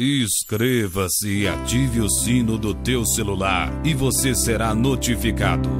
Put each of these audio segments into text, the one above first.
Inscreva-se e ative o sino do teu celular e você será notificado.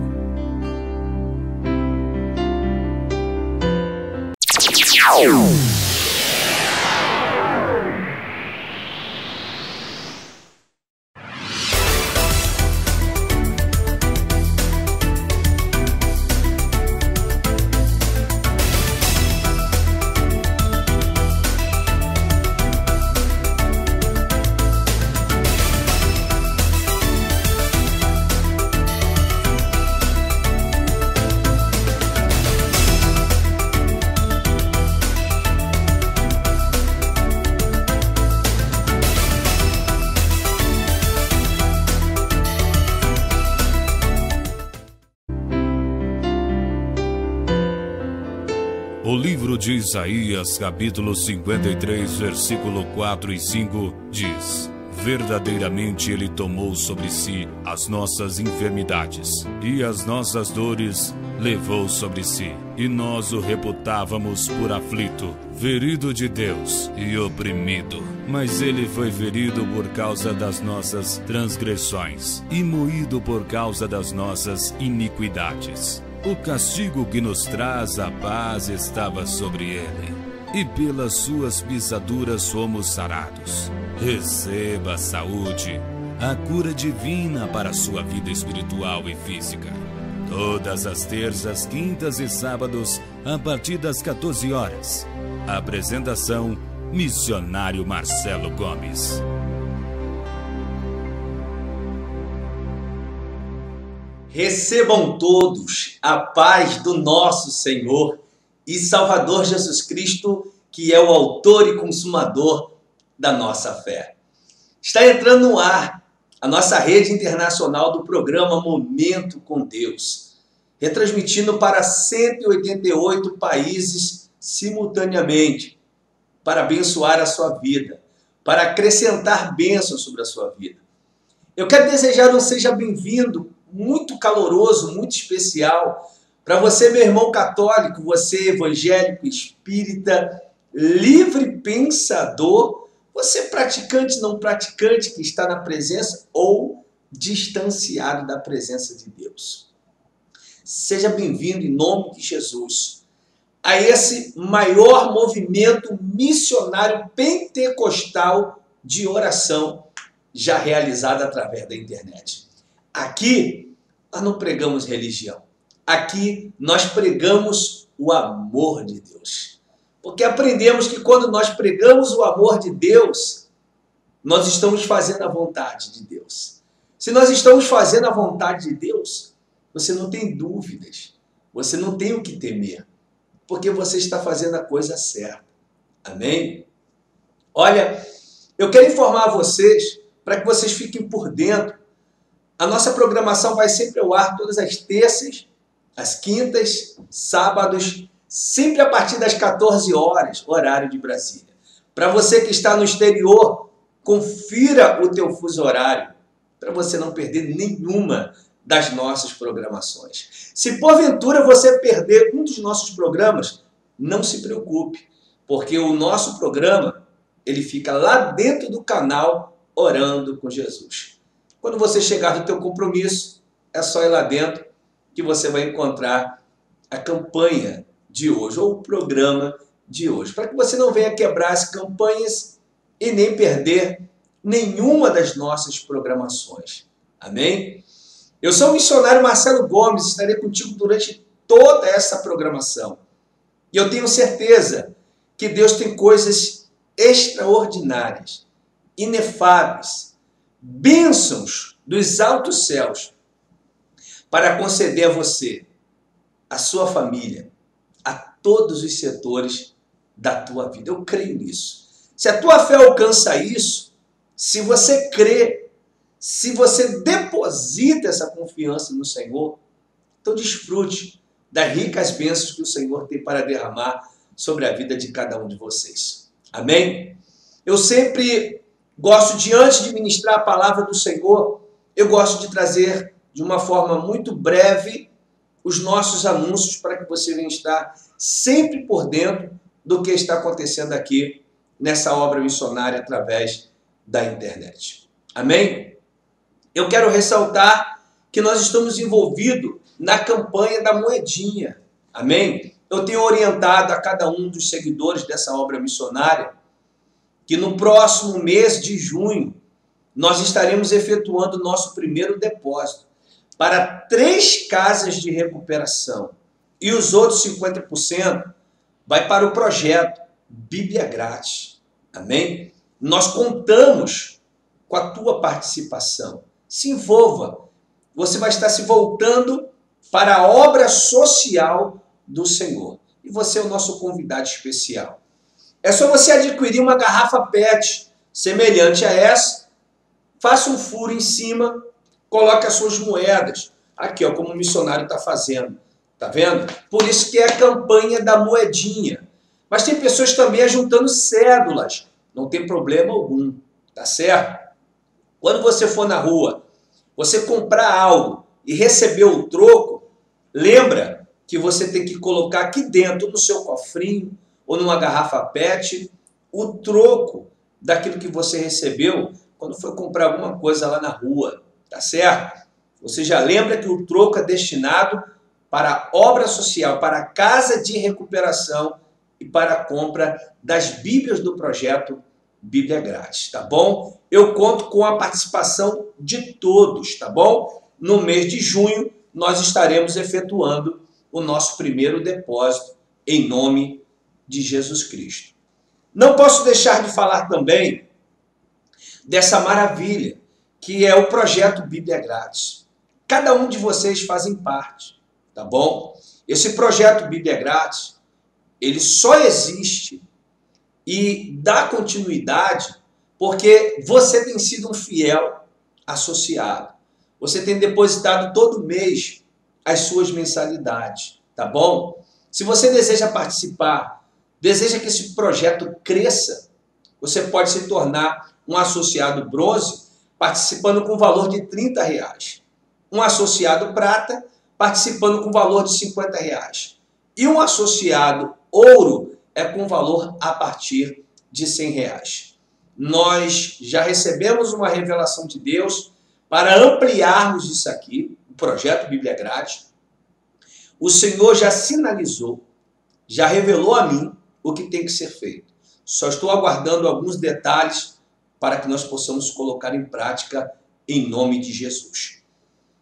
O livro de Isaías, capítulo 53, versículo 4 e 5, diz: verdadeiramente Ele tomou sobre si as nossas enfermidades, e as nossas dores levou sobre si. E nós o reputávamos por aflito, ferido de Deus e oprimido. Mas Ele foi ferido por causa das nossas transgressões, e moído por causa das nossas iniquidades. O castigo que nos traz a paz estava sobre ele, e pelas suas pisaduras fomos sarados. Receba a saúde, a cura divina para a sua vida espiritual e física. Todas as terças, quintas e sábados, a partir das 14 horas. Apresentação: Missionário Marcelo Gomes. Recebam todos a paz do nosso Senhor e Salvador Jesus Cristo, que é o autor e consumador da nossa fé. Está entrando no ar a nossa rede internacional do programa Momento com Deus, retransmitindo para 188 países simultaneamente, para abençoar a sua vida, para acrescentar bênçãos sobre a sua vida. Eu quero desejar um seja bem-vindo muito caloroso, muito especial para você, meu irmão católico, você evangélico, espírita, livre pensador, você praticante, não praticante, que está na presença ou distanciado da presença de Deus. Seja bem-vindo em nome de Jesus a esse maior movimento missionário pentecostal de oração já realizado através da internet. Aqui nós não pregamos religião. Aqui nós pregamos o amor de Deus. Porque aprendemos que quando nós pregamos o amor de Deus, nós estamos fazendo a vontade de Deus. Se nós estamos fazendo a vontade de Deus, você não tem dúvidas, você não tem o que temer, porque você está fazendo a coisa certa. Amém? Olha, eu quero informar vocês, para que vocês fiquem por dentro. A nossa programação vai sempre ao ar todas as terças, as quintas, sábados, sempre a partir das 14 horas, horário de Brasília. Para você que está no exterior, confira o teu fuso horário, para você não perder nenhuma das nossas programações. Se porventura você perder um dos nossos programas, não se preocupe, porque o nosso programa, ele fica lá dentro do canal Orando com Jesus. Quando você chegar no teu compromisso, é só ir lá dentro que você vai encontrar a campanha de hoje, ou o programa de hoje, para que você não venha quebrar as campanhas e nem perder nenhuma das nossas programações. Amém? Eu sou o missionário Marcelo Gomes, estarei contigo durante toda essa programação. E eu tenho certeza que Deus tem coisas extraordinárias, inefáveis, bênçãos dos altos céus para conceder a você, a sua família, a todos os setores da tua vida. Eu creio nisso. Se a tua fé alcança isso, se você crê, se você deposita essa confiança no Senhor, então desfrute das ricas bênçãos que o Senhor tem para derramar sobre a vida de cada um de vocês. Amém? Eu sempre gosto de, antes de ministrar a palavra do Senhor, eu gosto de trazer de uma forma muito breve os nossos anúncios para que você venha estar sempre por dentro do que está acontecendo aqui nessa obra missionária através da internet. Amém? Eu quero ressaltar que nós estamos envolvidos na campanha da moedinha. Amém? Eu tenho orientado a cada um dos seguidores dessa obra missionária que no próximo mês de junho nós estaremos efetuando o nosso primeiro depósito para 3 casas de recuperação. E os outros 50% vai para o projeto Bíblia Grátis. Amém? Nós contamos com a tua participação. Se envolva. Você vai estar se voltando para a obra social do Senhor. E você é o nosso convidado especial. É só você adquirir uma garrafa PET semelhante a essa, faça um furo em cima, coloque as suas moedas. Aqui, ó, como o missionário está fazendo. Tá vendo? Por isso que é a campanha da moedinha. Mas tem pessoas também ajuntando cédulas. Não tem problema algum. Tá certo? Quando você for na rua, você comprar algo e receber o troco, lembra que você tem que colocar aqui dentro, no seu cofrinho ou numa garrafa PET, o troco daquilo que você recebeu quando foi comprar alguma coisa lá na rua. Tá certo? Você já lembra que o troco é destinado para a obra social, para a casa de recuperação e para a compra das Bíblias do projeto Bíblia Grátis, tá bom? Eu conto com a participação de todos, tá bom? No mês de junho, nós estaremos efetuando o nosso primeiro depósito em nome de Jesus Cristo. Não posso deixar de falar também dessa maravilha, que é o projeto Bíblia Grátis. Cada um de vocês fazem parte. Tá bom? Esse projeto Bíblia Grátis, ele só existe e dá continuidade porque você tem sido um fiel associado. Você tem depositado todo mês as suas mensalidades, tá bom? Se você deseja participar, deseja que esse projeto cresça, você pode se tornar um associado bronze participando com valor de R$30. Um associado prata participando com valor de R$50. E um associado ouro é com valor a partir de R$100. Nós já recebemos uma revelação de Deus para ampliarmos isso aqui, o projeto Bíblia Grátis. O Senhor já sinalizou, já revelou a mim o que tem que ser feito. Só estou aguardando alguns detalhes para que nós possamos colocar em prática em nome de Jesus.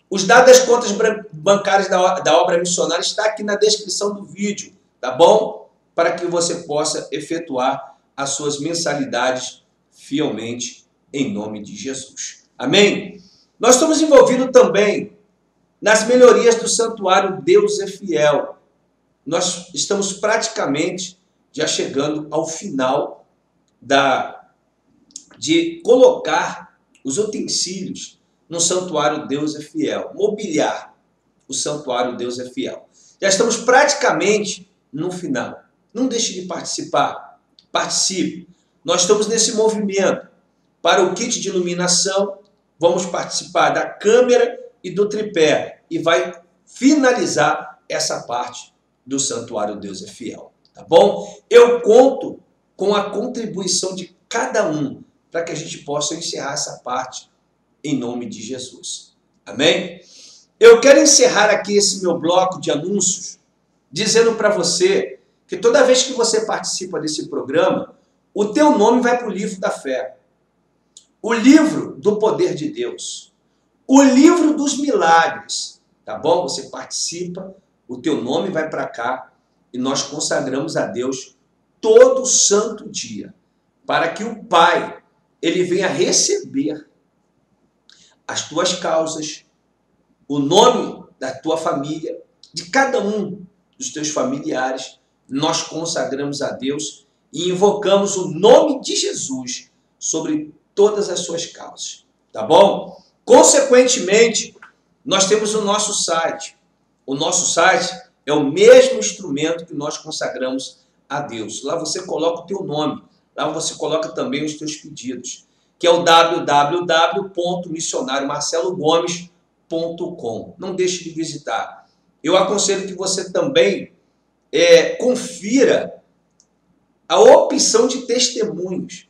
Os dados das contas bancárias da obra missionária está aqui na descrição do vídeo, tá bom? Para que você possa efetuar as suas mensalidades fielmente em nome de Jesus. Amém? Nós estamos envolvidos também nas melhorias do santuário Deus é Fiel. Nós estamos praticamente já chegando ao final de colocar os utensílios no santuário Deus é Fiel, mobiliar o santuário Deus é Fiel. Já estamos praticamente no final. Não deixe de participar. Participe. Nós estamos nesse movimento. Para o kit de iluminação, vamos participar da câmera e do tripé. E vai finalizar essa parte do santuário Deus é Fiel. Tá bom? Eu conto com a contribuição de cada um para que a gente possa encerrar essa parte em nome de Jesus. Amém? Eu quero encerrar aqui esse meu bloco de anúncios dizendo para você que toda vez que você participa desse programa, o teu nome vai para o livro da fé, o livro do poder de Deus, o livro dos milagres, tá bom? Você participa, o teu nome vai para cá e nós consagramos a Deus todo santo dia, para que o Pai, ele venha receber as tuas causas, o nome da tua família, de cada um dos teus familiares, nós consagramos a Deus e invocamos o nome de Jesus sobre todas as suas causas, tá bom? Consequentemente, nós temos o nosso site. O nosso site é o mesmo instrumento que nós consagramos a Deus. Lá você coloca o teu nome, lá você coloca também os teus pedidos, que é o www.missionariomarcelogomes.com. Não deixe de visitar. Eu aconselho que você também confira a opção de testemunhos.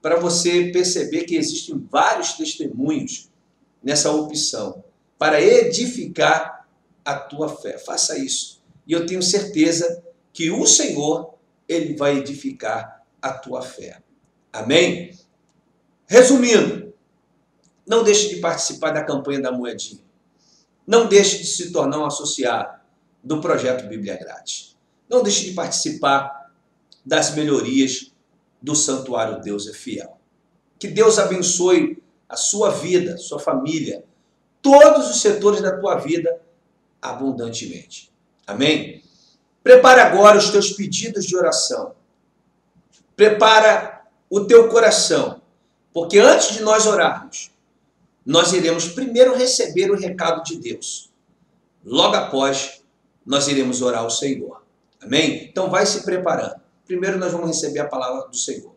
para você perceber que existem vários testemunhos nessa opção para edificar a tua fé. Faça isso. E eu tenho certeza que o Senhor, Ele vai edificar a tua fé. Amém? Resumindo, não deixe de participar da campanha da moedinha. Não deixe de se tornar um associado do projeto Bíblia Grátis. Não deixe de participar das melhorias do Santuário Deus é Fiel. Que Deus abençoe a sua vida, sua família, todos os setores da tua vida abundantemente. Amém? Prepara agora os teus pedidos de oração. Prepara o teu coração, porque antes de nós orarmos, nós iremos primeiro receber o recado de Deus. Logo após, nós iremos orar ao Senhor. Amém? Então vai se preparando. Primeiro nós vamos receber a palavra do Senhor.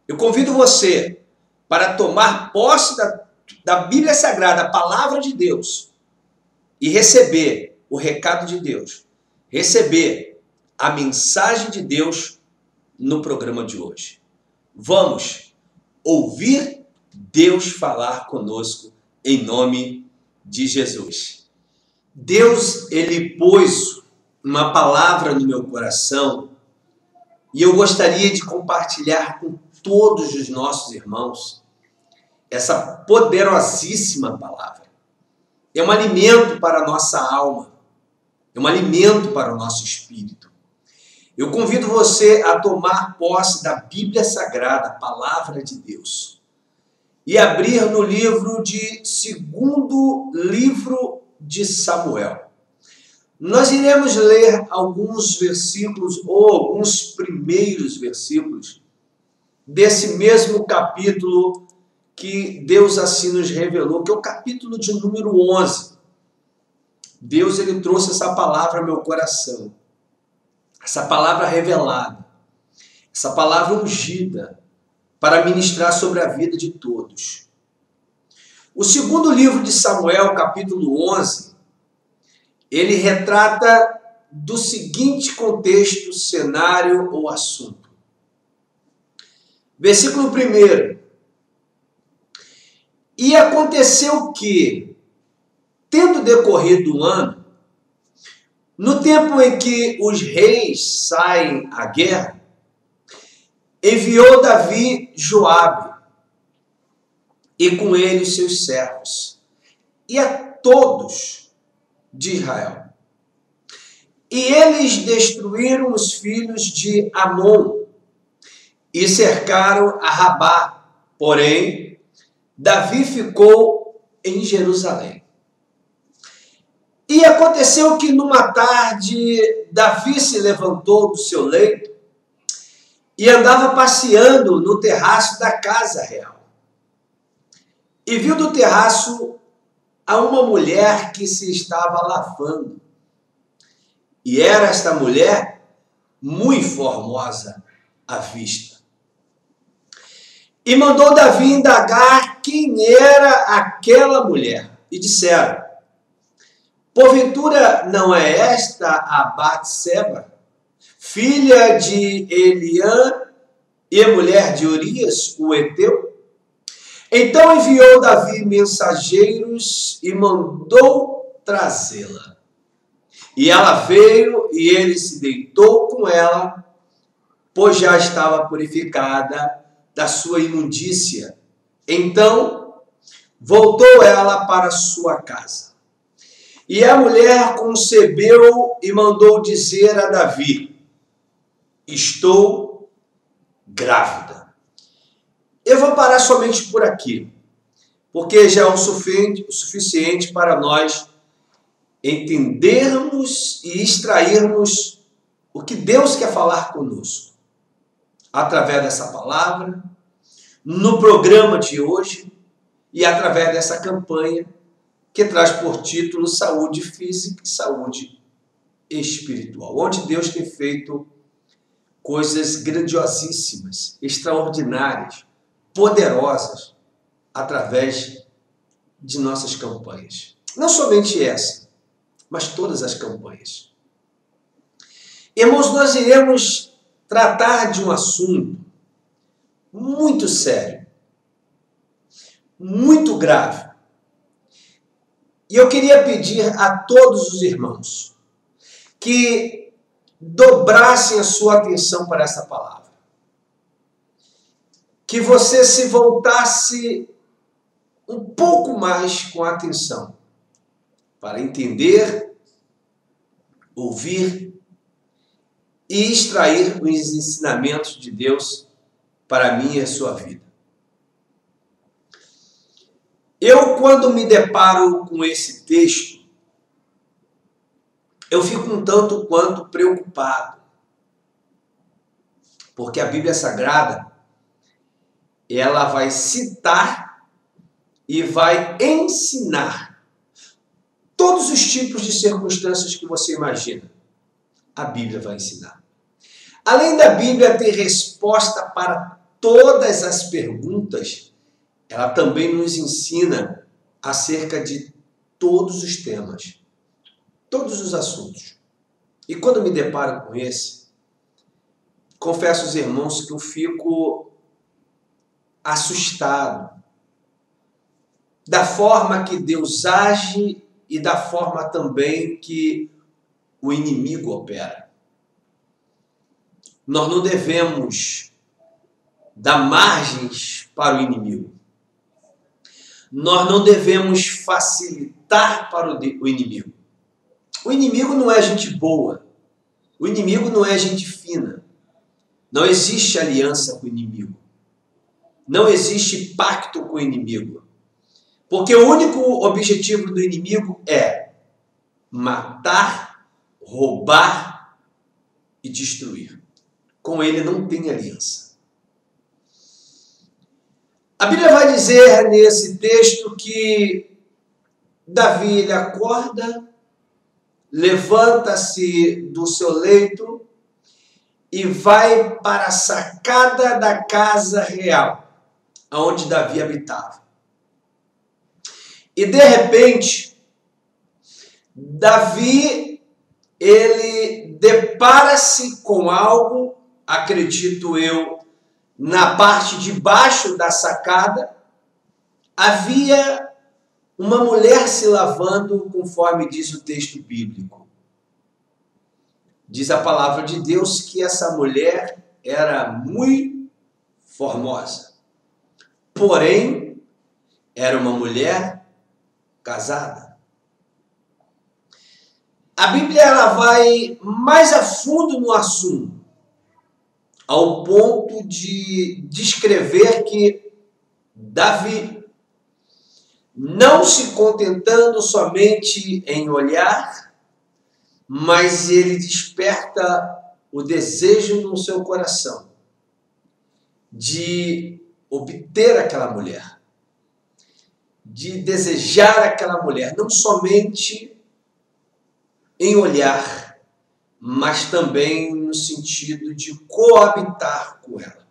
Eu convido você para tomar posse da Bíblia Sagrada, a palavra de Deus, e receber o recado de Deus, receber a mensagem de Deus no programa de hoje. Vamos ouvir Deus falar conosco em nome de Jesus. Deus, Ele pôs uma palavra no meu coração e eu gostaria de compartilhar com todos os nossos irmãos essa poderosíssima palavra. É um alimento para a nossa alma, é um alimento para o nosso espírito. Eu convido você a tomar posse da Bíblia Sagrada, a palavra de Deus, e abrir no livro de segundo livro de Samuel. Nós iremos ler alguns versículos ou alguns primeiros versículos desse mesmo capítulo que Deus assim nos revelou, que é o capítulo de número 11. Deus, Ele trouxe essa palavra ao meu coração, essa palavra revelada, essa palavra ungida, para ministrar sobre a vida de todos. O segundo livro de Samuel, capítulo 11, ele retrata do seguinte contexto, cenário ou assunto. Versículo 1. E aconteceu que, tendo decorrido o ano, no tempo em que os reis saem à guerra, enviou Davi Joabe, e com ele os seus servos, e a todos de Israel. E eles destruíram os filhos de Amon, e cercaram a Rabá. Porém, Davi ficou em Jerusalém. E aconteceu que numa tarde, Davi se levantou do seu leito e andava passeando no terraço da casa real. E viu do terraço a uma mulher que se estava lavando. E era esta mulher muito formosa à vista. E mandou Davi indagar quem era aquela mulher. E disseram: porventura não é esta a Batseba, filha de Eliã e mulher de Urias, o heteu? Então enviou Davi mensageiros e mandou trazê-la. E ela veio e ele se deitou com ela, pois já estava purificada da sua imundícia. Então voltou ela para sua casa. E a mulher concebeu e mandou dizer a Davi: estou grávida. Eu vou parar somente por aqui, porque já é o suficiente para nós entendermos e extrairmos o que Deus quer falar conosco, através dessa palavra, no programa de hoje e através dessa campanha que traz por título Saúde Física e Saúde Espiritual, onde Deus tem feito coisas grandiosíssimas, extraordinárias, poderosas, através de nossas campanhas. Não somente essa, mas todas as campanhas. Irmãos, nós iremos tratar de um assunto muito sério, muito grave. E eu queria pedir a todos os irmãos que dobrassem a sua atenção para essa palavra. Que você se voltasse um pouco mais com atenção para entender, ouvir e extrair os ensinamentos de Deus para mim e a sua vida. Eu, quando me deparo com esse texto, eu fico um tanto quanto preocupado, porque a Bíblia Sagrada, ela vai citar e vai ensinar todos os tipos de circunstâncias que você imagina. A Bíblia vai ensinar. Além da Bíblia ter resposta para todas as perguntas, ela também nos ensina acerca de todos os temas, todos os assuntos. E quando me deparo com esse, confesso aos irmãos que eu fico assustado da forma que Deus age e da forma também que o inimigo opera. Nós não devemos dar margens para o inimigo. Nós não devemos facilitar para o inimigo. O inimigo não é gente boa. O inimigo não é gente fina. Não existe aliança com o inimigo. Não existe pacto com o inimigo. Porque o único objetivo do inimigo é matar, roubar e destruir. Com ele não tem aliança. A Bíblia vai dizer nesse texto que Davi ele acorda, levanta-se do seu leito e vai para a sacada da casa real, onde Davi habitava. E de repente, Davi ele depara-se com algo, acredito eu, na parte de baixo da sacada, havia uma mulher se lavando, conforme diz o texto bíblico. Diz a palavra de Deus que essa mulher era muito formosa. Porém, era uma mulher casada. A Bíblia ela vai mais a fundo no assunto, ao ponto de descrever que Davi, não se contentando somente em olhar, mas ele desperta o desejo no seu coração de obter aquela mulher, de desejar aquela mulher, não somente em olhar, mas também no sentido de coabitar com ela.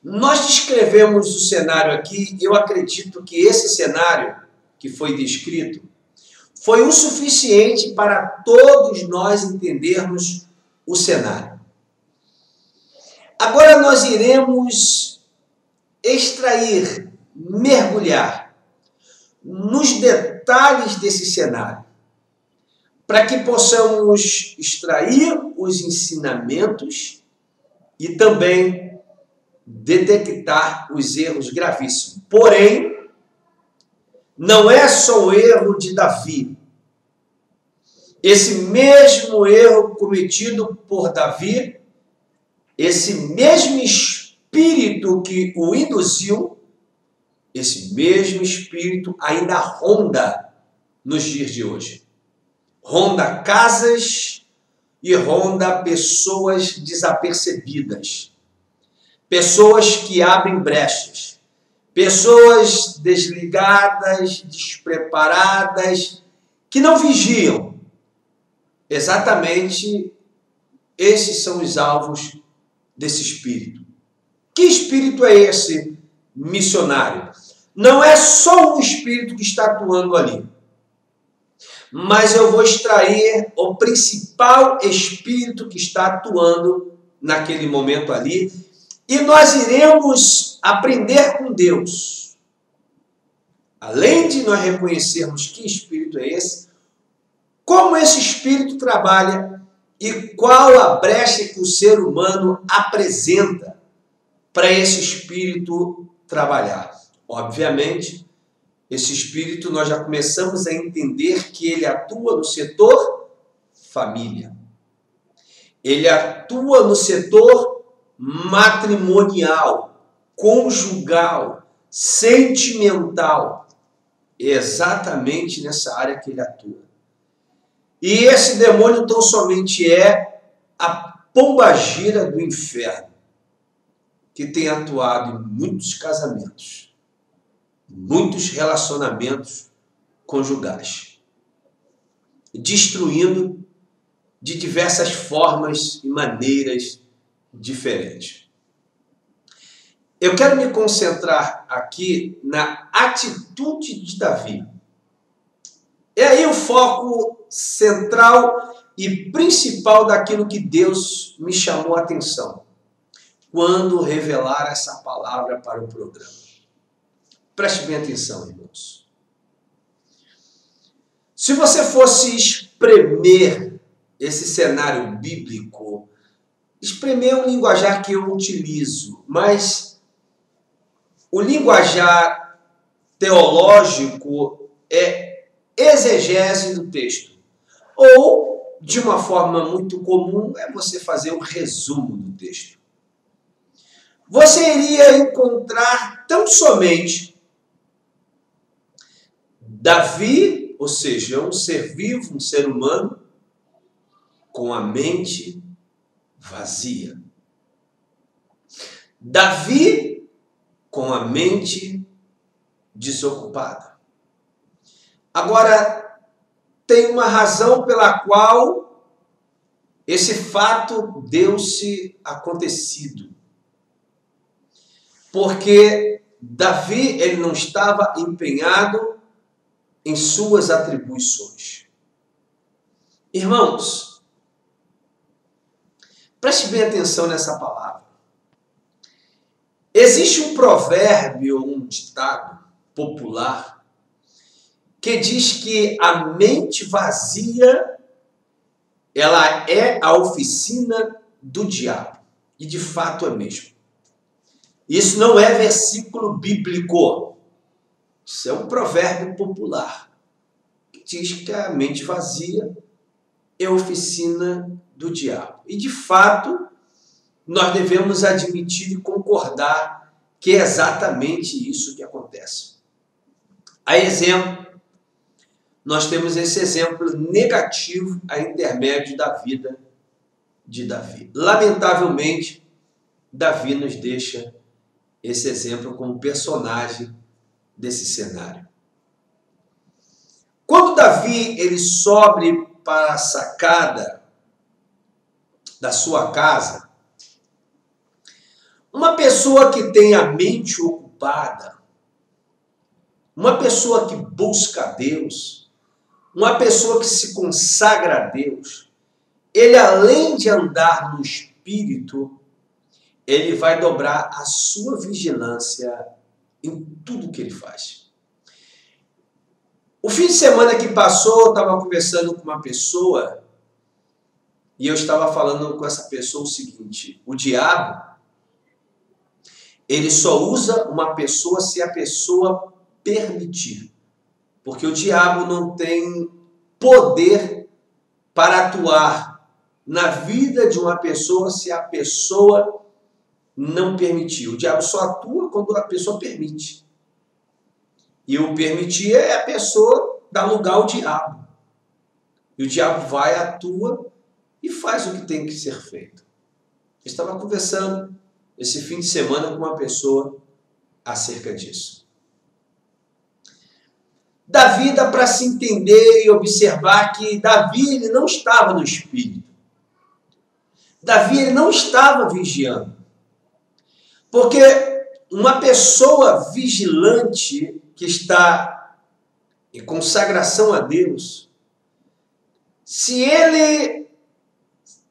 Nós descrevemos o cenário aqui, eu acredito que esse cenário que foi descrito foi o suficiente para todos nós entendermos o cenário. Agora nós iremos extrair, mergulhar nos detalhes desse cenário, para que possamos extrair os ensinamentos e também detectar os erros gravíssimos. Porém, não é só o erro de Davi. Esse mesmo erro cometido por Davi, esse mesmo espírito que o induziu, esse mesmo espírito ainda ronda nos dias de hoje. Ronda casas e ronda pessoas desapercebidas. Pessoas que abrem brechas. Pessoas desligadas, despreparadas, que não vigiam. Exatamente esses são os alvos desse espírito. Que espírito é esse missionário? Não é só um espírito que está atuando ali, mas eu vou extrair o principal espírito que está atuando naquele momento ali E nós iremos aprender com Deus. Além de nós reconhecermos que espírito é esse, como esse espírito trabalha e qual a brecha que o ser humano apresenta para esse espírito trabalhar. Obviamente, esse espírito nós já começamos a entender que ele atua no setor família. Ele atua no setor matrimonial, conjugal, sentimental. É exatamente nessa área que ele atua. E esse demônio tão somente é a pombagira do inferno, que tem atuado em muitos casamentos, muitos relacionamentos conjugais, destruindo de diversas formas e maneiras diferentes. Eu quero me concentrar aqui na atitude de Davi. É aí o foco central e principal daquilo que Deus me chamou a atenção quando revelar essa palavra para o programa. Preste bem atenção, irmãos. Se você fosse espremer esse cenário bíblico, espremer é um linguajar que eu utilizo, mas o linguajar teológico é exegese do texto. Ou, de uma forma muito comum, é você fazer um resumo do texto. Você iria encontrar tão somente Davi, ou seja, um ser vivo, um ser humano, com a mente vazia. Davi com a mente desocupada. Agora, tem uma razão pela qual esse fato deu-se acontecido. Porque Davi, ele não estava empenhado em suas atribuições. Irmãos, preste bem atenção nessa palavra. Existe um provérbio, um ditado popular, que diz que a mente vazia, ela é a oficina do diabo. E de fato é mesmo. Isso não é versículo bíblico. Isso é um provérbio popular, que diz que a mente vazia é a oficina do diabo. E de fato, nós devemos admitir e concordar que é exatamente isso que acontece. A exemplo, nós temos esse exemplo negativo a intermédio da vida de Davi. Lamentavelmente, Davi nos deixa esse exemplo como personagem desse cenário. Quando Davi ele sobe para a sacada da sua casa, uma pessoa que tem a mente ocupada, uma pessoa que busca a Deus, uma pessoa que se consagra a Deus, ele além de andar no Espírito, ele vai dobrar a sua vigilância em tudo que ele faz. O fim de semana que passou, eu estava conversando com uma pessoa e eu estava falando com essa pessoa o seguinte: o diabo, ele só usa uma pessoa se a pessoa permitir. Porque o diabo não tem poder para atuar na vida de uma pessoa se a pessoa não permitir. O diabo só atua quando a pessoa permite. E o permitir é a pessoa dar lugar ao diabo. E o diabo vai, atua e faz o que tem que ser feito. Eu estava conversando esse fim de semana com uma pessoa acerca disso. Davi dá para se entender e observar que Davi ele não estava no Espírito. Davi ele não estava vigiando. Porque uma pessoa vigilante que está em consagração a Deus, se ele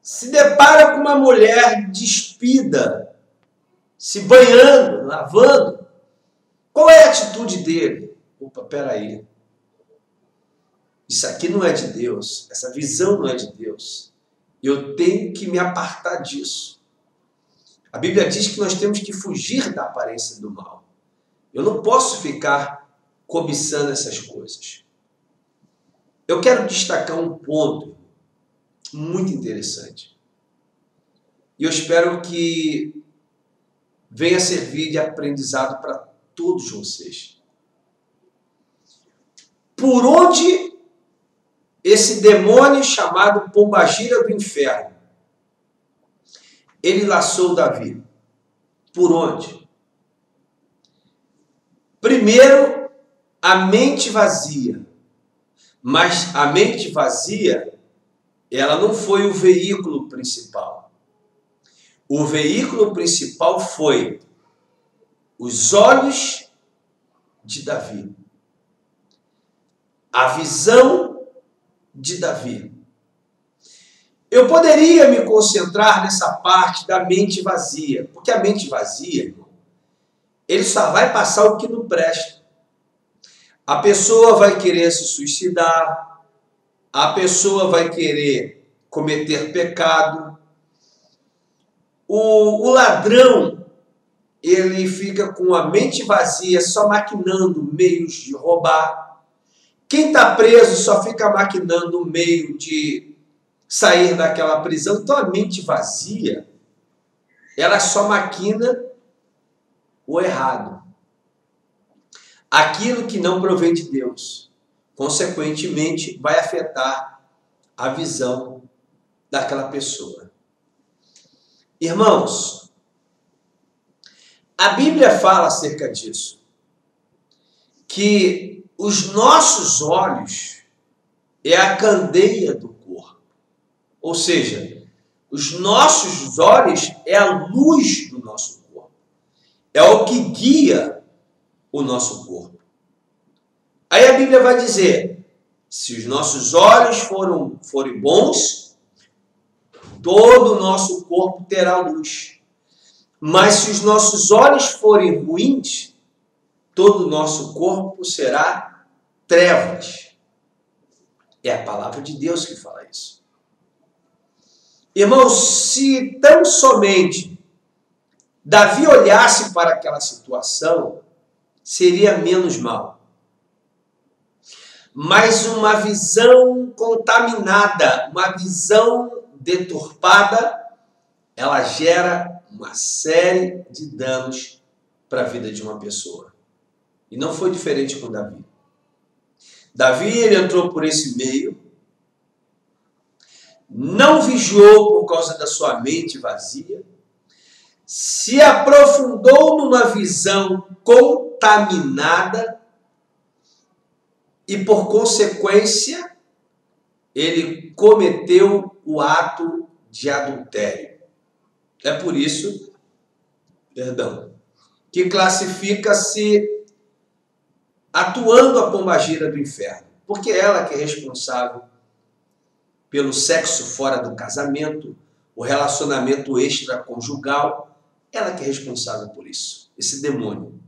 se depara com uma mulher despida, se banhando, lavando. Qual é a atitude dele? Opa, peraí. Isso aqui não é de Deus. Essa visão não é de Deus. Eu tenho que me apartar disso. A Bíblia diz que nós temos que fugir da aparência do mal. Eu não posso ficar cobiçando essas coisas. Eu quero destacar um ponto muito interessante. E eu espero que venha servir de aprendizado para todos vocês. Por onde esse demônio chamado pombagira do inferno, ele laçou Davi? Por onde? Primeiro, a mente vazia. Mas a mente vazia, ela não foi o veículo principal. O veículo principal foi os olhos de Davi. A visão de Davi. Eu poderia me concentrar nessa parte da mente vazia, porque a mente vazia, irmão, ele só vai passar o que não presta. A pessoa vai querer se suicidar, a pessoa vai querer cometer pecado. O ladrão, ele fica com a mente vazia, só maquinando meios de roubar. Quem está preso só fica maquinando um meio de sair daquela prisão. Então a mente vazia, ela só maquina o errado. Aquilo que não provém de Deus, consequentemente, vai afetar a visão daquela pessoa. Irmãos, a Bíblia fala acerca disso, que os nossos olhos é a candeia do corpo. Ou seja, os nossos olhos é a luz do nosso corpo. É o que guia o nosso corpo. Aí a Bíblia vai dizer, se os nossos olhos forem bons, todo o nosso corpo terá luz. Mas se os nossos olhos forem ruins, todo o nosso corpo será trevas. É a palavra de Deus que fala isso. Irmãos, se tão somente Davi olhasse para aquela situação, seria menos mal. Mas uma visão contaminada, uma visão deturpada, ela gera uma série de danos para a vida de uma pessoa. E não foi diferente com Davi. Davi, ele entrou por esse meio, não vigiou por causa da sua mente vazia, se aprofundou numa visão contaminada e, por consequência, ele cometeu o ato de adultério. É por isso, que classifica-se atuando a pombagira do inferno, porque ela que é responsável pelo sexo fora do casamento, o relacionamento extraconjugal, ela que é responsável por isso, esse demônio.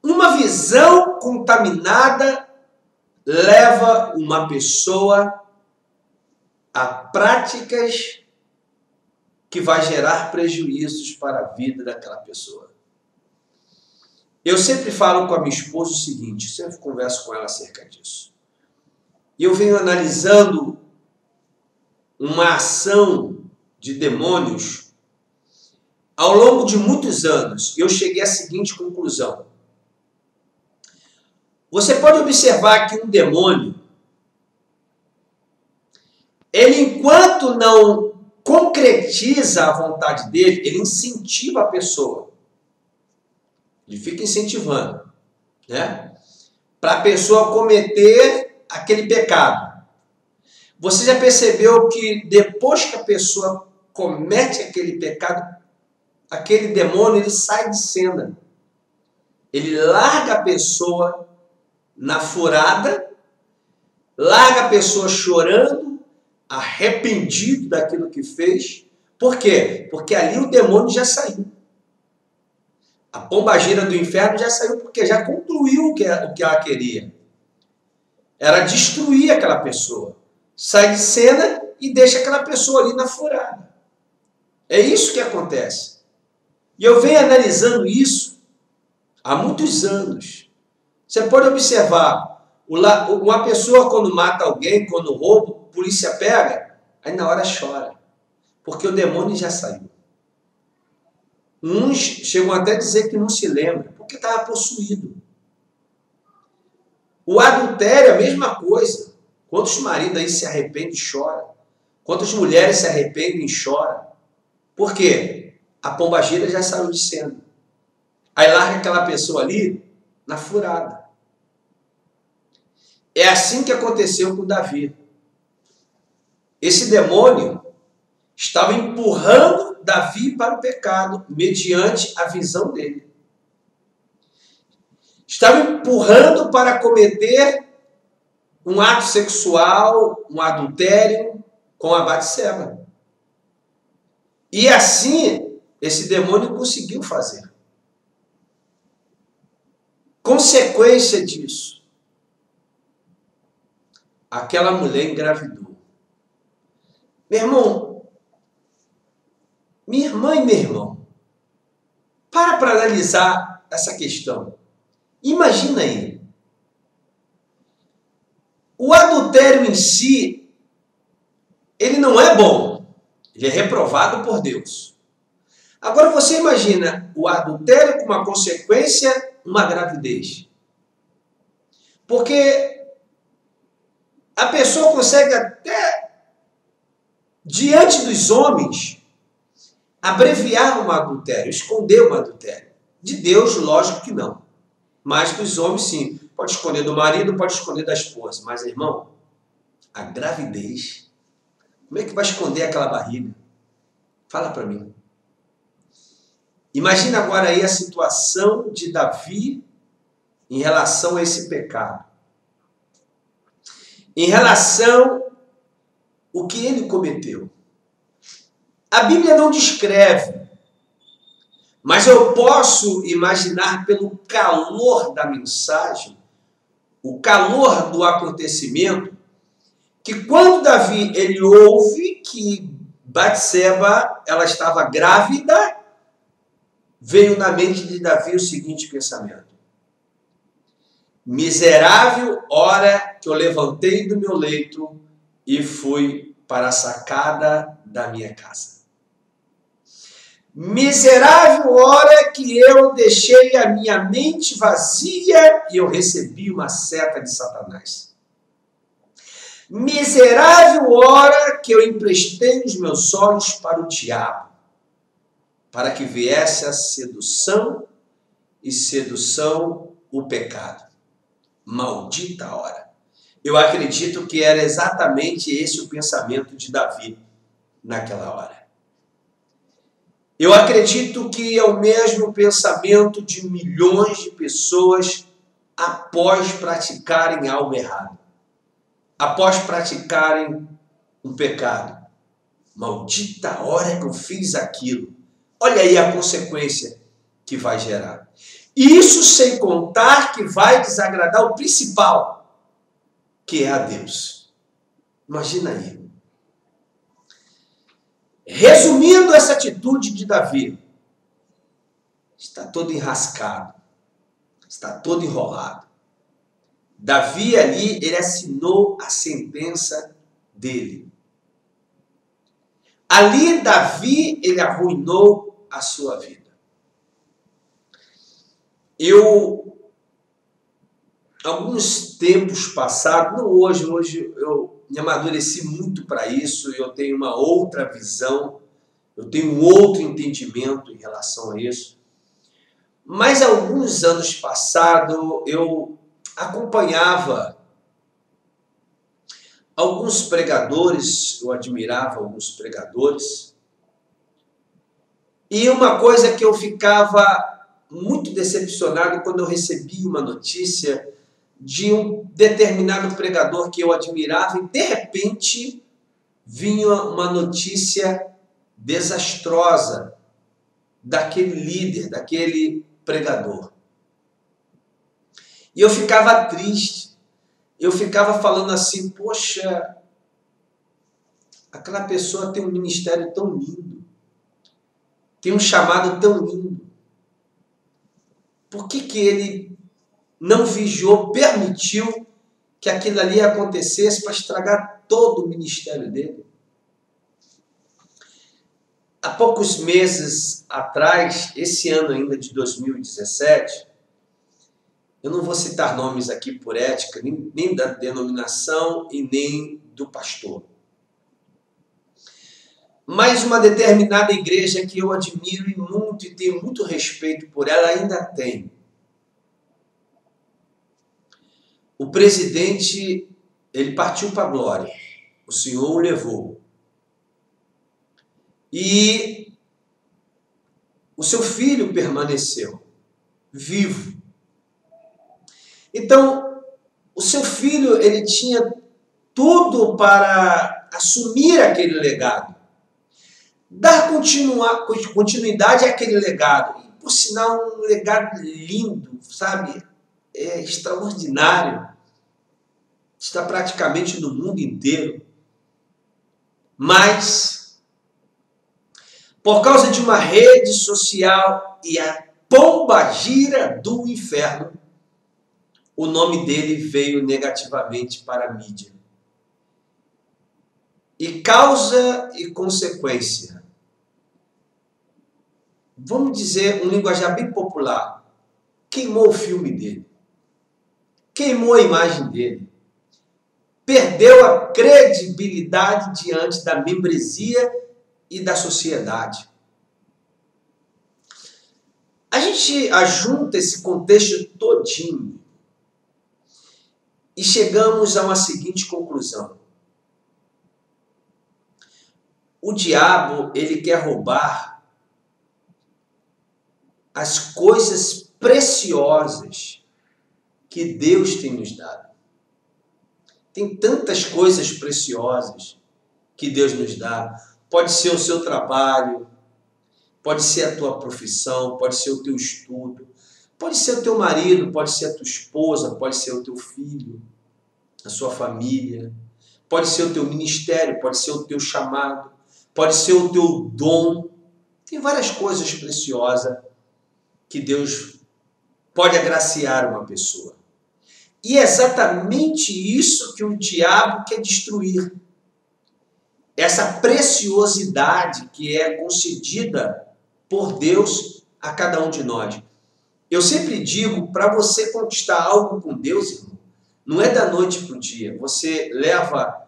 Uma visão contaminada leva uma pessoa a práticas que vai gerar prejuízos para a vida daquela pessoa. Eu sempre falo com a minha esposa o seguinte, sempre converso com ela acerca disso. E eu venho analisando uma ação de demônios ao longo de muitos anos. Eu cheguei à seguinte conclusão. Você pode observar que um demônio, ele enquanto não concretiza a vontade dele, ele incentiva a pessoa. Ele fica incentivando, né? Para a pessoa cometer aquele pecado. Você já percebeu que depois que a pessoa comete aquele pecado, aquele demônio, ele sai de cena. Ele larga a pessoa na furada, larga a pessoa chorando, arrependido daquilo que fez, Por quê? Porque ali o demônio já saiu. A pombagira do inferno já saiu porque já concluiu o que ela queria. Era destruir aquela pessoa. Sai de cena e deixa aquela pessoa ali na furada. É isso que acontece. E eu venho analisando isso há muitos anos. Você pode observar, uma pessoa quando mata alguém, quando rouba, a polícia pega, aí na hora chora. Porque o demônio já saiu. Uns chegam até a dizer que não se lembra, porque estava possuído. O adultério é a mesma coisa. Quantos maridos aí se arrependem e choram? Quantas mulheres se arrependem e choram? Por quê? A pombagira já saiu de cena. Aí larga aquela pessoa ali na furada. É assim que aconteceu com Davi. Esse demônio estava empurrando Davi para o pecado, mediante a visão dele. Estava empurrando para cometer um ato sexual, um adultério com a Batseba. E assim, esse demônio conseguiu fazer. Consequência disso, aquela mulher engravidou. Meu irmão, minha irmã e meu irmão, para analisar essa questão. Imagina aí. O adultério em si, ele não é bom. Ele é reprovado por Deus. Agora você imagina o adultério com uma consequência, uma gravidez. Porque a pessoa consegue até, diante dos homens, abreviar um adultério, esconder um adultério. De Deus, lógico que não. Mas dos homens, sim. Pode esconder do marido, pode esconder da esposa. Mas, irmão, a gravidez, como é que vai esconder aquela barriga? Fala para mim. Imagina agora aí a situação de Davi em relação a esse pecado. Em relação ao que ele cometeu. A Bíblia não descreve, mas eu posso imaginar pelo calor da mensagem, o calor do acontecimento, que quando Davi ele ouve que Batseba ela estava grávida, veio na mente de Davi o seguinte pensamento: miserável hora que eu levantei do meu leito e fui para a sacada da minha casa. Miserável hora que eu deixei a minha mente vazia e eu recebi uma seta de Satanás. Miserável hora que eu emprestei os meus olhos para o diabo, para que viesse a sedução e sedução o pecado. Maldita hora. Eu acredito que era exatamente esse o pensamento de Davi naquela hora. Eu acredito que é o mesmo pensamento de milhões de pessoas após praticarem algo errado. Após praticarem um pecado. Maldita hora que eu fiz aquilo. Olha aí a consequência que vai gerar. Isso sem contar que vai desagradar o principal, que é a Deus. Imagina aí. Resumindo essa atitude de Davi, está todo enrascado, está todo enrolado. Davi ali, ele assinou a sentença dele. Ali, Davi, ele arruinou a sua vida. Alguns tempos passados, não hoje eu me amadureci muito para isso, eu tenho uma outra visão, eu tenho um outro entendimento em relação a isso. Mas alguns anos passados eu acompanhava alguns pregadores, eu admirava alguns pregadores, e uma coisa que eu ficava muito decepcionado quando eu recebi uma notícia de um determinado pregador que eu admirava e de repente vinha uma notícia desastrosa daquele líder, daquele pregador. E eu ficava triste, eu ficava falando assim, poxa, aquela pessoa tem um ministério tão lindo, tem um chamado tão lindo. Por que ele não vigiou, permitiu que aquilo ali acontecesse para estragar todo o ministério dele? Há poucos meses atrás, esse ano ainda de 2017, eu não vou citar nomes aqui por ética, nem da denominação e nem do pastor. Mas uma determinada igreja que eu admiro muito e tenho muito respeito por ela ainda tem. O presidente, ele partiu para a glória. O Senhor o levou. E o seu filho permaneceu vivo. Então, o seu filho, ele tinha tudo para assumir aquele legado. Dar continuidade àquele legado. E, por sinal, um legado lindo, sabe? É extraordinário. Está praticamente no mundo inteiro. Mas, por causa de uma rede social e a pombagira do inferno, o nome dele veio negativamente para a mídia. E causa e consequência. Vamos dizer, um linguajar bem popular. Queimou o filme dele. Queimou a imagem dele. Perdeu a credibilidade diante da membresia e da sociedade. A gente ajunta esse contexto todinho e chegamos a uma seguinte conclusão. O diabo, ele quer roubar as coisas preciosas que Deus tem nos dado. Tem tantas coisas preciosas que Deus nos dá. Pode ser o seu trabalho, pode ser a tua profissão, pode ser o teu estudo, pode ser o teu marido, pode ser a tua esposa, pode ser o teu filho, a sua família, pode ser o teu ministério, pode ser o teu chamado, pode ser o teu dom. Tem várias coisas preciosas que Deus pode agraciar uma pessoa. E é exatamente isso que o diabo quer destruir. Essa preciosidade que é concedida por Deus a cada um de nós. Eu sempre digo, para você conquistar algo com Deus, irmão, não é da noite para o dia. Você leva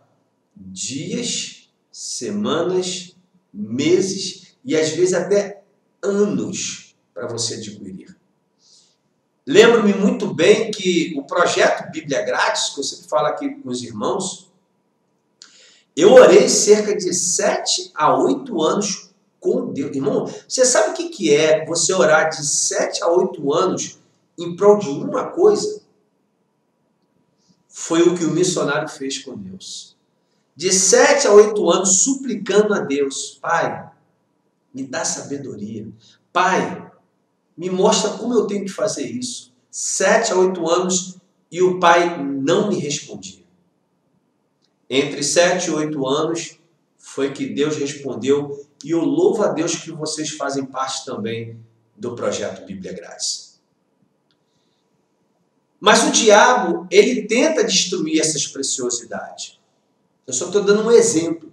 dias, semanas, meses e às vezes até anos para você adquirir. Lembro-me muito bem que o projeto Bíblia Grátis, que eu sempre falo aqui com os irmãos, eu orei cerca de 7 a 8 anos com Deus. Irmão, você sabe o que é você orar de 7 a 8 anos em prol de uma coisa? Foi o que o missionário fez com Deus. De 7 a 8 anos suplicando a Deus: Pai, me dá sabedoria. Pai, me mostra como eu tenho que fazer isso. 7 a 8 anos e o pai não me respondia. Entre 7 e 8 anos foi que Deus respondeu, e eu louvo a Deus que vocês fazem parte também do projeto Bíblia Grátis. Mas o diabo, ele tenta destruir essas preciosidades. Eu só estou dando um exemplo.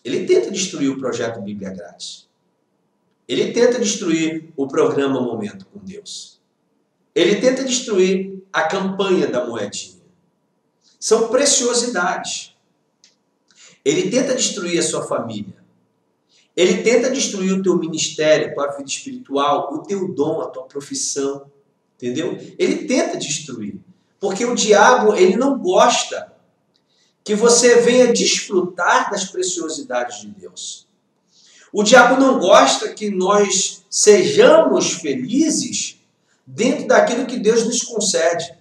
Ele tenta destruir o projeto Bíblia Grátis. Ele tenta destruir o programa Momento com Deus. Ele tenta destruir a campanha da moedinha. São preciosidades. Ele tenta destruir a sua família. Ele tenta destruir o teu ministério, a tua vida espiritual, o teu dom, a tua profissão. Entendeu? Ele tenta destruir. Porque o diabo, ele não gosta que você venha desfrutar das preciosidades de Deus. O diabo não gosta que nós sejamos felizes dentro daquilo que Deus nos concede.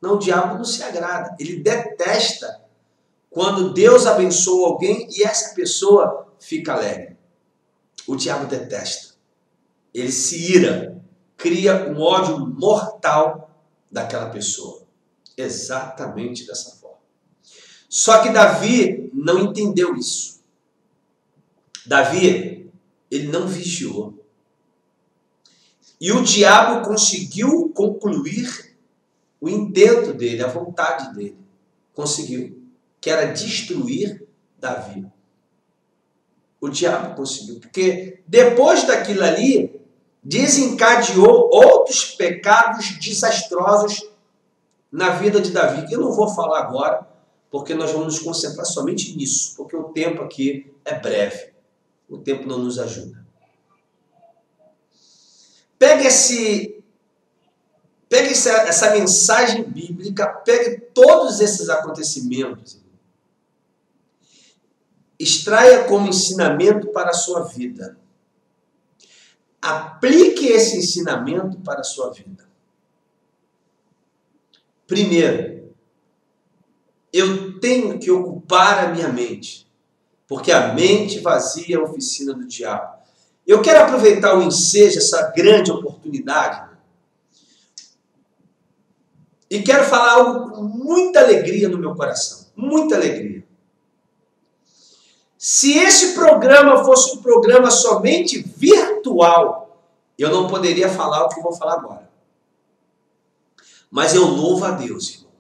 Não, o diabo não se agrada. Ele detesta quando Deus abençoa alguém e essa pessoa fica alegre. O diabo detesta. Ele se ira, cria um ódio mortal daquela pessoa. Exatamente dessa forma. Só que Davi não entendeu isso. Davi, ele não vigiou. E o diabo conseguiu concluir o intento dele, a vontade dele. Conseguiu. Que era destruir Davi. O diabo conseguiu. Porque depois daquilo ali, desencadeou outros pecados desastrosos na vida de Davi. Eu não vou falar agora, porque nós vamos nos concentrar somente nisso. Porque o tempo aqui é breve. O tempo não nos ajuda. Pega essa mensagem bíblica, pegue todos esses acontecimentos, extraia como ensinamento para a sua vida. Aplique esse ensinamento para a sua vida. Primeiro, eu tenho que ocupar a minha mente, porque a mente vazia é a oficina do diabo. Eu quero aproveitar o ensejo, essa grande oportunidade, e quero falar algo com muita alegria no meu coração. Muita alegria. Se esse programa fosse um programa somente virtual, eu não poderia falar o que eu vou falar agora. Mas eu louvo a Deus, irmão.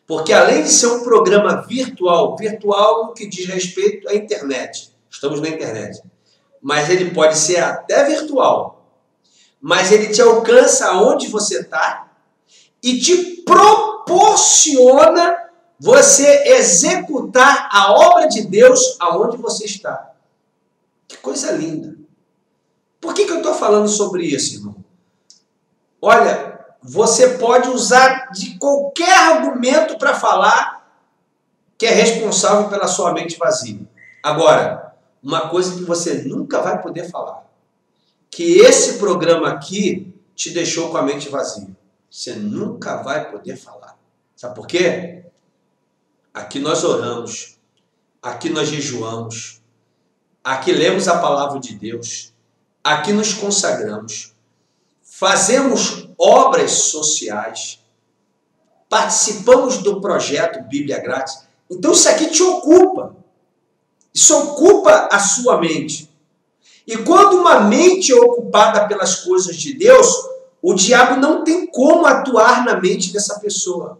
Porque além de ser um programa virtual no que diz respeito à internet, estamos na internet, mas ele pode ser até virtual, mas ele te alcança aonde você está e te proporciona você executar a obra de Deus aonde você está. Que coisa linda. Por que eu estou falando sobre isso, irmão? Olha, você pode usar de qualquer argumento para falar que é responsável pela sua mente vazia. Agora, uma coisa que você nunca vai poder falar, que esse programa aqui te deixou com a mente vazia. Você nunca vai poder falar. Sabe por quê? Aqui nós oramos, aqui nós jejuamos, aqui lemos a palavra de Deus, aqui nos consagramos, fazemos obras sociais, participamos do projeto Bíblia Grátis. Então isso aqui te ocupa. Isso ocupa a sua mente. E quando uma mente é ocupada pelas coisas de Deus, o diabo não tem como atuar na mente dessa pessoa,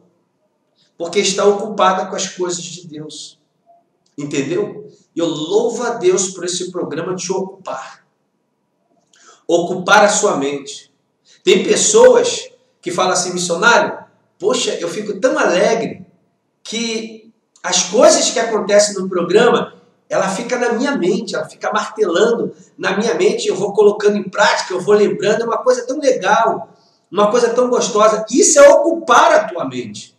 porque está ocupada com as coisas de Deus. Entendeu? E eu louvo a Deus por esse programa te ocupar. Ocupar a sua mente. Tem pessoas que falam assim, missionário, poxa, eu fico tão alegre que as coisas que acontecem no programa, ela fica na minha mente, ela fica martelando na minha mente, eu vou colocando em prática, eu vou lembrando, é uma coisa tão legal, uma coisa tão gostosa. Isso é ocupar a tua mente.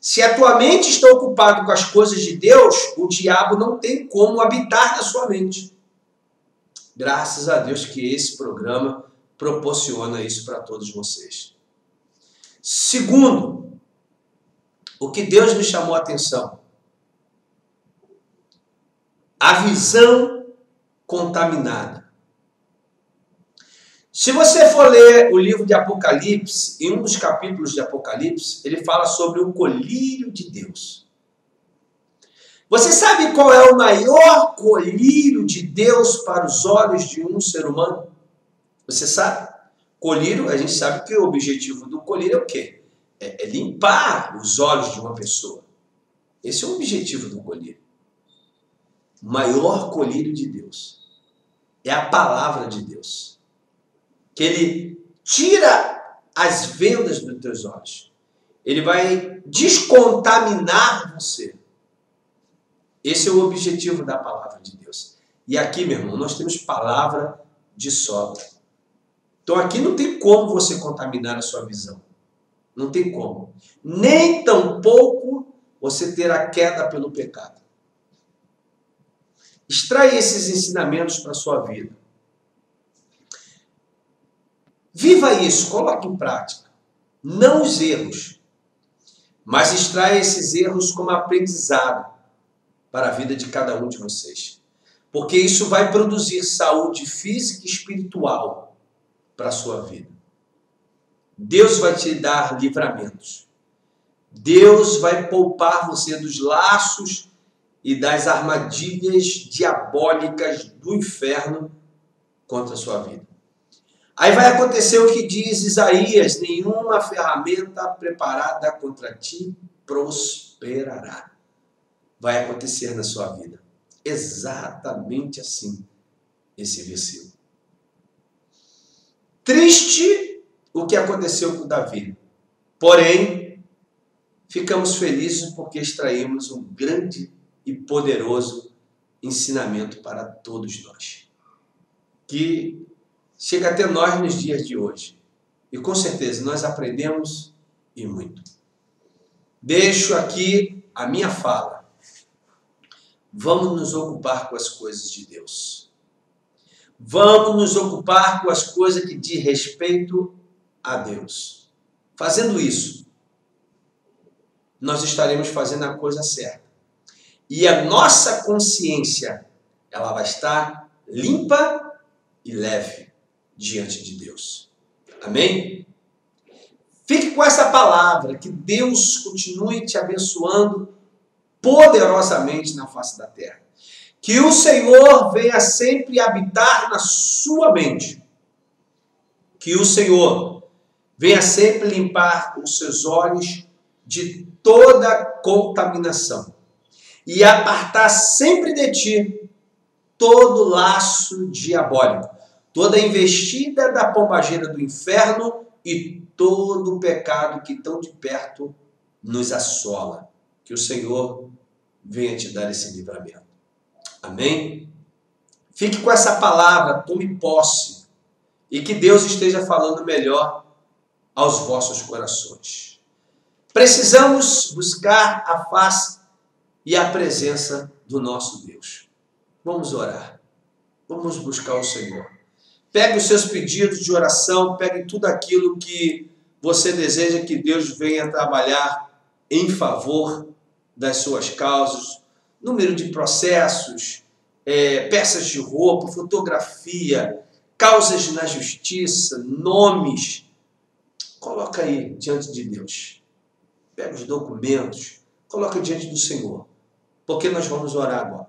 Se a tua mente está ocupada com as coisas de Deus, o diabo não tem como habitar na sua mente. Graças a Deus que esse programa proporciona isso para todos vocês. Segundo, o que Deus me chamou a atenção, a visão contaminada. Se você for ler o livro de Apocalipse, em um dos capítulos de Apocalipse, ele fala sobre o colírio de Deus. Você sabe qual é o maior colírio de Deus para os olhos de um ser humano? Você sabe? Colírio, a gente sabe que o objetivo do colírio é o quê? É limpar os olhos de uma pessoa. Esse é o objetivo do colírio. O maior colírio de Deus é a palavra de Deus. Que ele tira as vendas dos teus olhos. Ele vai descontaminar você. Esse é o objetivo da palavra de Deus. E aqui, meu irmão, nós temos palavra de sobra. Então aqui não tem como você contaminar a sua visão. Não tem como. Nem tampouco você ter a queda pelo pecado. Extrai esses ensinamentos para a sua vida. Viva isso, coloque em prática. Não os erros, mas extrai esses erros como aprendizado para a vida de cada um de vocês. porque isso vai produzir saúde física e espiritual para a sua vida. Deus vai te dar livramentos. Deus vai poupar você dos laços e das armadilhas diabólicas do inferno contra a sua vida. Aí vai acontecer o que diz Isaías: nenhuma ferramenta preparada contra ti prosperará. Vai acontecer na sua vida. Exatamente assim, esse versículo. Triste o que aconteceu com Davi. Porém, ficamos felizes porque extraímos um grande e poderoso ensinamento para todos nós, que chega até nós nos dias de hoje. E com certeza nós aprendemos e muito. Deixo aqui a minha fala. Vamos nos ocupar com as coisas de Deus. Vamos nos ocupar com as coisas que diz respeito a Deus. Fazendo isso, nós estaremos fazendo a coisa certa. E a nossa consciência, ela vai estar limpa e leve diante de Deus. Amém? Fique com essa palavra, que Deus continue te abençoando poderosamente na face da terra. Que o Senhor venha sempre habitar na sua mente. Que o Senhor venha sempre limpar os seus olhos de toda contaminação e apartar sempre de ti todo laço diabólico, toda investida da pombageira do inferno e todo o pecado que tão de perto nos assola. Que o Senhor venha te dar esse livramento. Amém? Fique com essa palavra, tome posse, e que Deus esteja falando melhor aos vossos corações. Precisamos buscar a face e a presença do nosso Deus. Vamos orar. Vamos buscar o Senhor. Pegue os seus pedidos de oração, pegue tudo aquilo que você deseja que Deus venha trabalhar em favor das suas causas, número de processos, peças de roupa, fotografia, causas na justiça, nomes. Coloca aí diante de Deus. Pega os documentos, coloca diante do Senhor. Porque nós vamos orar agora.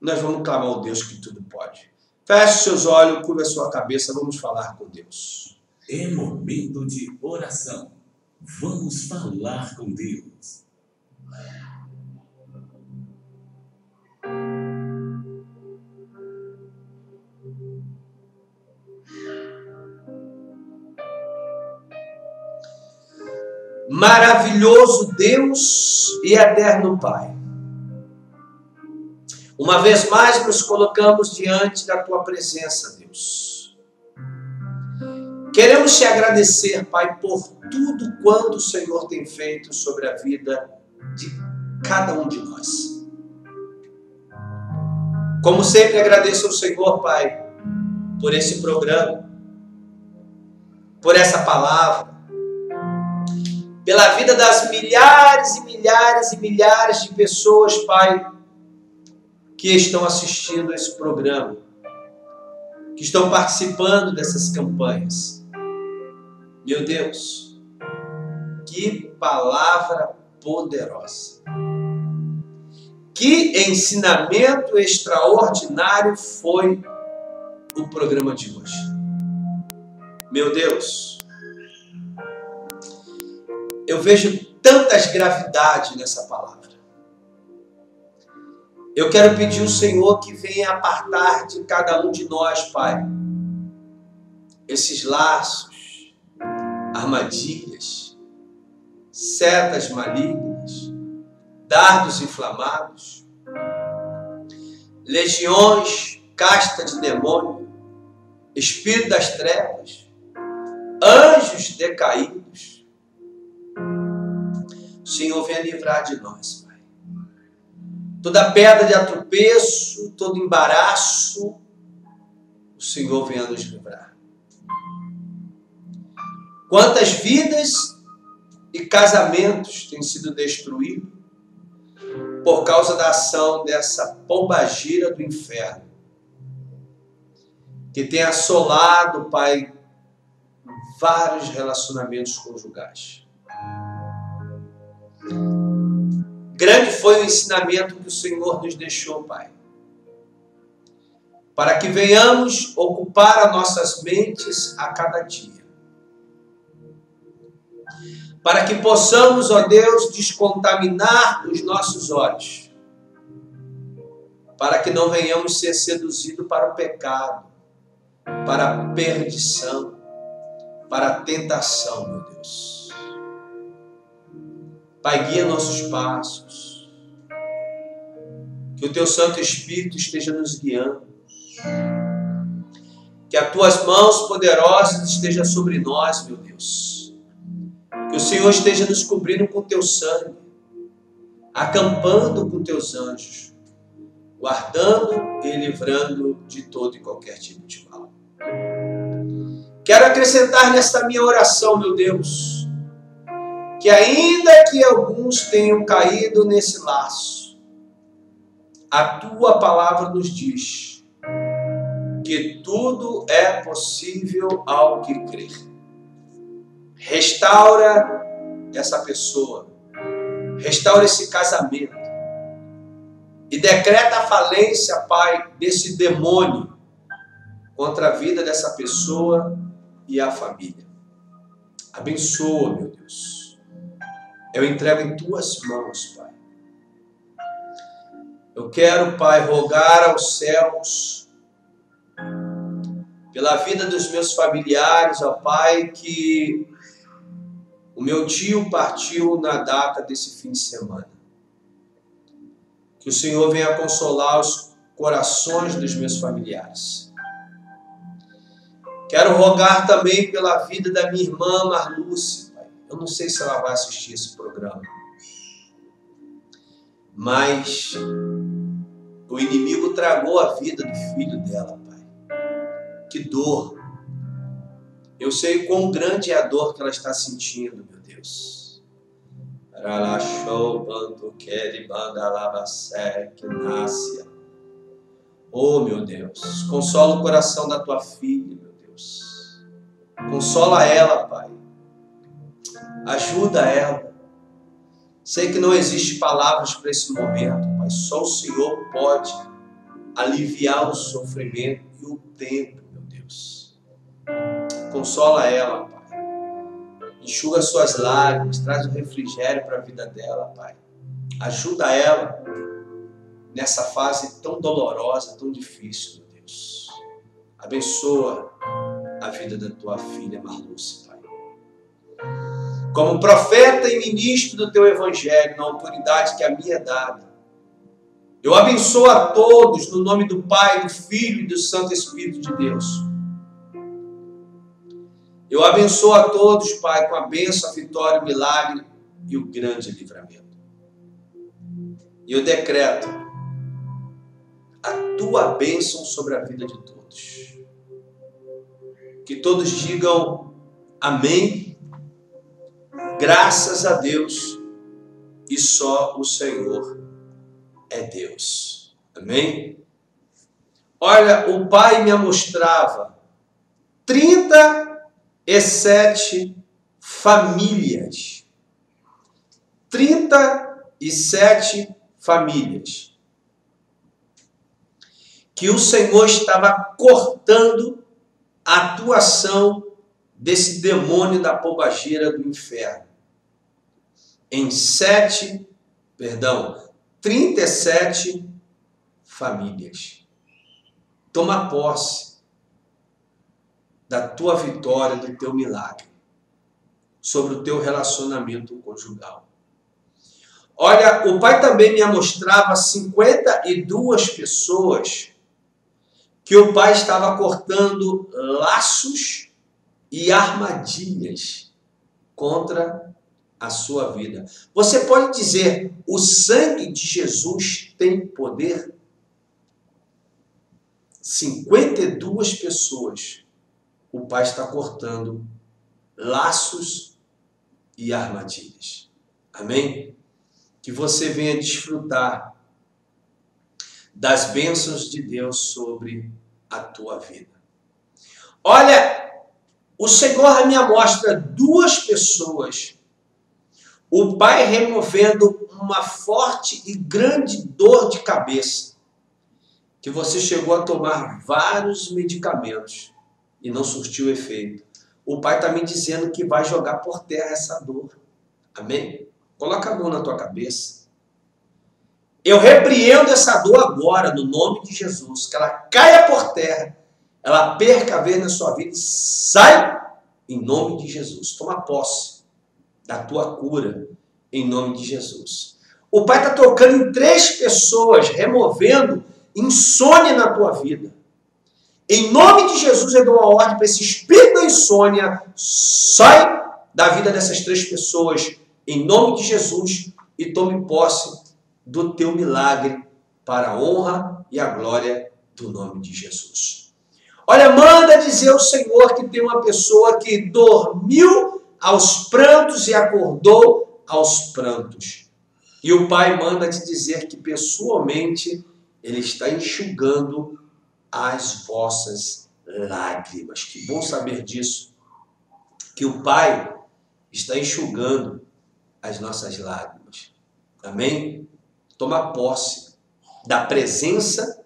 Nós vamos clamar ao Deus que tudo pode. Feche os seus olhos, curva a sua cabeça, vamos falar com Deus. É momento de oração. Vamos falar com Deus. Maravilhoso Deus e eterno Pai, uma vez mais nos colocamos diante da Tua presença, Deus. Queremos te agradecer, Pai, por tudo quanto o Senhor tem feito sobre a vida de cada um de nós. Como sempre, agradeço ao Senhor, Pai, por esse programa, por essa palavra, pela vida das milhares e milhares e milhares de pessoas, Pai, que estão assistindo a esse programa, que estão participando dessas campanhas. Meu Deus, que palavra poderosa! Que ensinamento extraordinário foi o programa de hoje. Meu Deus, eu vejo tantas gravidades nessa palavra. Eu quero pedir ao Senhor que venha apartar de cada um de nós, Pai, esses laços, armadilhas, setas malignas, dardos inflamados, legiões, casta de demônio, espírito das trevas, anjos decaídos. O Senhor venha livrar de nós, Pai. Toda pedra de atropeço, todo embaraço, o Senhor venha nos livrar. Quantas vidas e casamentos têm sido destruídos, por causa da ação dessa pombagira do inferno, que tem assolado, Pai, vários relacionamentos conjugais. Grande foi o ensinamento que o Senhor nos deixou, Pai, para que venhamos ocupar as nossas mentes a cada dia. Para que possamos, ó Deus, descontaminar os nossos olhos. Para que não venhamos ser seduzidos para o pecado, para a perdição, para a tentação, meu Deus. Pai, guia nossos passos. Que o Teu Santo Espírito esteja nos guiando. Que as Tuas mãos poderosas estejam sobre nós, meu Deus. Que o Senhor esteja nos cobrindo com Teu sangue, acampando com Teus anjos, guardando e livrando de todo e qualquer tipo de mal. Quero acrescentar nesta minha oração, meu Deus, que ainda que alguns tenham caído nesse laço, a Tua palavra nos diz que tudo é possível ao que crer. Restaura essa pessoa, restaura esse casamento e decreta a falência, Pai, desse demônio contra a vida dessa pessoa e a família. Abençoa, meu Deus. Eu entrego em Tuas mãos, Pai. Eu quero, Pai, rogar aos céus pela vida dos meus familiares, ó Pai, que o meu tio partiu na data desse fim de semana. Que o Senhor venha consolar os corações dos meus familiares. Quero rogar também pela vida da minha irmã Marluce, Pai. Eu não sei se ela vai assistir esse programa, mas o inimigo tragou a vida do filho dela, Pai. Que dor! Eu sei quão grande é a dor que ela está sentindo, meu Deus. Oh, meu Deus, consola o coração da Tua filha, meu Deus. Consola ela, Pai. Ajuda ela. Sei que não existe palavras para esse momento, Pai. Só o Senhor pode aliviar o sofrimento e o tempo, meu Deus. Consola ela, Pai. Enxuga suas lágrimas, traz o refrigério para a vida dela, Pai. Ajuda ela nessa fase tão dolorosa, tão difícil, meu Deus. Abençoa a vida da Tua filha Marluce, Pai. Como profeta e ministro do Teu Evangelho, na autoridade que a mim é dada, eu abençoo a todos no nome do Pai, do Filho e do Santo Espírito de Deus. Eu abençoo a todos, Pai, com a bênção, a vitória, o milagre e o grande livramento. E eu decreto a Tua bênção sobre a vida de todos. Que todos digam amém, graças a Deus, e só o Senhor é Deus. Amém? Olha, o Pai me mostrava 37 famílias. 37 famílias. Que o Senhor estava cortando a atuação desse demônio da pombagira do inferno. Em 37 famílias. Toma posse da tua vitória, do teu milagre, sobre o teu relacionamento conjugal. Olha, o Pai também me mostrava 52 pessoas que o Pai estava cortando laços e armadilhas contra a sua vida. Você pode dizer, o sangue de Jesus tem poder? 52 pessoas o Pai está cortando laços e armadilhas. Amém? que você venha desfrutar das bênçãos de Deus sobre a tua vida. Olha, o Senhor me mostra duas pessoas. O pai removendo uma forte e grande dor de cabeça, que você chegou a tomar vários medicamentos e não surtiu efeito. O pai está me dizendo que vai jogar por terra essa dor. Amém? Coloca a mão na tua cabeça. Eu repreendo essa dor agora, no nome de Jesus, que ela caia por terra, ela perca a vez na sua vida e sai em nome de Jesus. Toma posse da tua cura em nome de Jesus. O pai está tocando em 3 pessoas, removendo insônia na tua vida. Em nome de Jesus, eu dou uma ordem para esse espírito da insônia, sai da vida dessas 3 pessoas, em nome de Jesus, e tome posse do teu milagre para a honra e a glória do nome de Jesus. Olha, manda dizer ao Senhor que tem uma pessoa que dormiu aos prantos e acordou aos prantos. E o Pai manda te dizer que pessoalmente Ele está enxugando as vossas lágrimas. Que bom saber disso, que o Pai está enxugando as nossas lágrimas. Amém? Toma posse da presença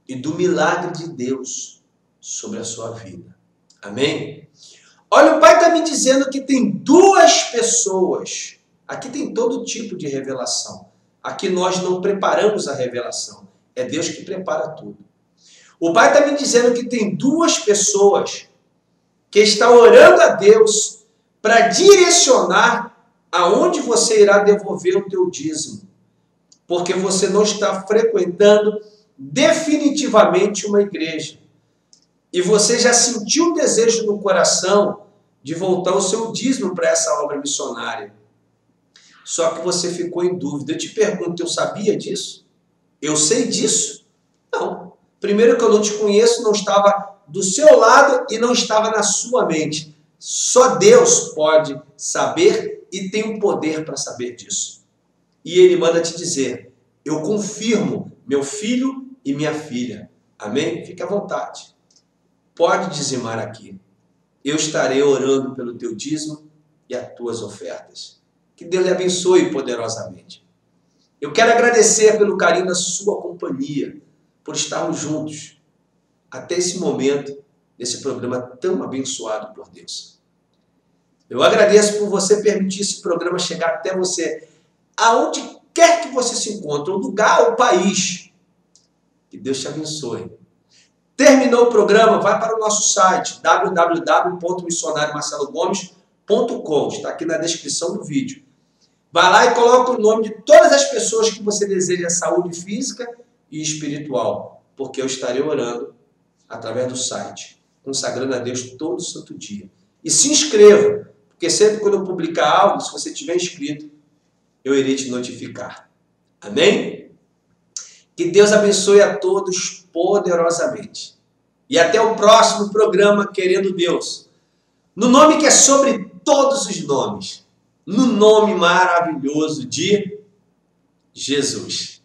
e do milagre de Deus sobre a sua vida. Amém? Olha, o Pai está me dizendo que tem 2 pessoas. Aqui tem todo tipo de revelação. Aqui nós não preparamos a revelação. É Deus que prepara tudo. O Pai está me dizendo que tem 2 pessoas que estão orando a Deus para direcionar aonde você irá devolver o teu dízimo. Porque você não está frequentando definitivamente uma igreja. E você já sentiu um desejo no coração de voltar o seu dízimo para essa obra missionária. Só que você ficou em dúvida. Eu te pergunto, eu sabia disso? Eu sei disso? Não. Primeiro que eu não te conheço, não estava do seu lado e não estava na sua mente. Só Deus pode saber e tem o poder para saber disso. E Ele manda te dizer, eu confirmo meu filho e minha filha. Amém? Fique à vontade. Pode dizimar aqui. Eu estarei orando pelo teu dízimo e as tuas ofertas. Que Deus lhe abençoe poderosamente. Eu quero agradecer pelo carinho da sua companhia, por estarmos juntos até esse momento, nesse programa tão abençoado por Deus. Eu agradeço por você permitir esse programa chegar até você, aonde quer que você se encontre, o lugar, o país. Que Deus te abençoe. Terminou o programa, vai para o nosso site www.missionariomarcelogomes.com, está aqui na descrição do vídeo. Vai lá e coloca o nome de todas as pessoas que você deseja saúde física e espiritual, porque eu estarei orando através do site, consagrando a Deus todo santo dia. E se inscreva, porque sempre quando eu publicar algo, se você tiver inscrito, eu irei te notificar. Amém? Que Deus abençoe a todos poderosamente. E até o próximo programa, querendo Deus. No nome que é sobre todos os nomes. No nome maravilhoso de Jesus.